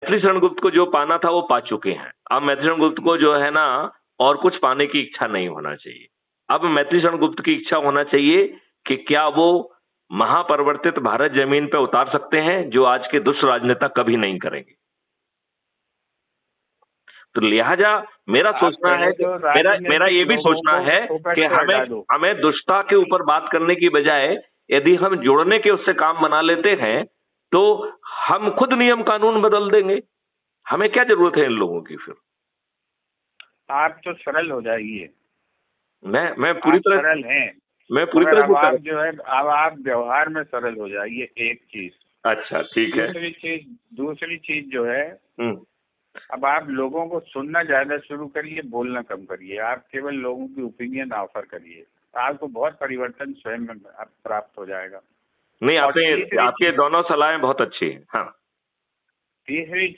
मैथिली शरण गुप्त को जो पाना था वो पा चुके हैं। अब मैथिली शरण गुप्त को जो है ना और कुछ पाने की इच्छा नहीं होना चाहिए। अब मैथिली शरण गुप्त की इच्छा होना चाहिए कि क्या वो महापरिवर्तित भारत जमीन पे उतार सकते हैं जो आज के दुष्ट राजनेता कभी नहीं करेंगे। तो लिहाजा मेरा सोचना है कि मेरा ये भी सोचना है कि हमें दुष्टता के ऊपर बात करने की बजाय यदि हम जोड़ने के उससे काम बना लेते हैं तो हम खुद नियम कानून बदल देंगे। हमें क्या जरूरत है इन लोगों की फिर? आप तो सरल हो जाइए। मैं पूरी तरह सरल हैं। मैं पूरी तरह अब आप जो है अब आप व्यवहार में सरल हो जाइए। एक चीज। अच्छा ठीक है। दूसरी चीज जो है, अब आप लोगों को सुनना ज्यादा शुरू करिए, बोलना कम करिए। आप केवल लोगों की ओपिनियन ऑफर करिए, आपको बहुत परिवर्तन स्वयं में प्राप्त हो जाएगा। नहीं, आपके दोनों सलाहें बहुत अच्छी हैं। हाँ। तीसरी